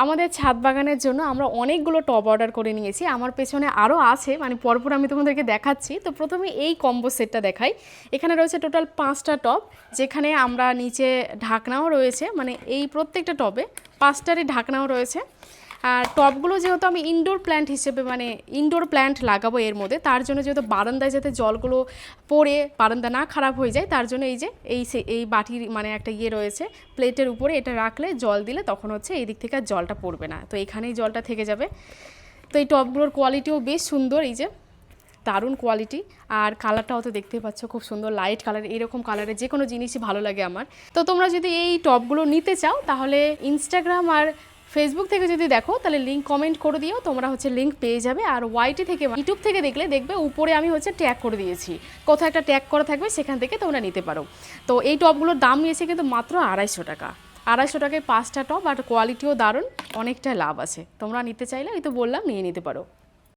আমাদের ছাদ বাগানের জন্য আমরা অনেকগুলো টব অর্ডার করে নিয়েছি। আমার পেছনে আরও আছে, মানে পরপর আমি তোমাদেরকে দেখাচ্ছি। তো প্রথমে এই কম্বো সেটটা দেখাই। এখানে রয়েছে টোটাল 5টা টব, যেখানে আমরা নিচে ঢাকনাও রয়েছে, মানে এই প্রত্যেকটা টবে 5টারই ঢাকনাও রয়েছে। আর টবগুলো যেহেতু আমি ইনডোর প্ল্যান্ট হিসেবে, মানে ইনডোর প্ল্যান্ট লাগাবো এর মধ্যে, তার জন্য যেহেতু বারান্দায় যাতে জলগুলো পড়ে বারান্দা না খারাপ হয়ে যায়, তার জন্য এই যে এই বাটির মানে একটা ইয়ে রয়েছে প্লেটের উপরে, এটা রাখলে জল দিলে তখন হচ্ছে এই দিক থেকে আর জলটা পড়বে না, তো এখানেই জলটা থেকে যাবে। তো এই টবগুলোর কোয়ালিটিও বেশ সুন্দর, এই যে দারুণ কোয়ালিটি। আর কালারটাও তো দেখতেই পাচ্ছ, খুব সুন্দর লাইট কালার। এরকম কালারের যে কোনো জিনিসই ভালো লাগে আমার। তো তোমরা যদি এই টবগুলো নিতে চাও তাহলে ইনস্টাগ্রাম আর ফেসবুক থেকে যদি দেখো তাহলে লিঙ্ক কমেন্ট করে দিও, তোমরা হচ্ছে লিঙ্ক পেয়ে যাবে। আর ওয়াইটি থেকে ইউটিউব থেকে দেখলে দেখবে উপরে আমি হচ্ছে ট্যাগ করে দিয়েছি, কোথাও একটা ট্যাগ করা থাকবে, সেখান থেকে তোমরা নিতে পারো। তো এই টবগুলোর দাম নিয়েছে কিন্তু মাত্র 250 টাকা। 250 টাকায় 5টা টব, আর কোয়ালিটিও দারুণ, অনেকটা লাভ আছে। তোমরা নিতে চাইলে এই তো বললাম, নিয়ে নিতে পারো।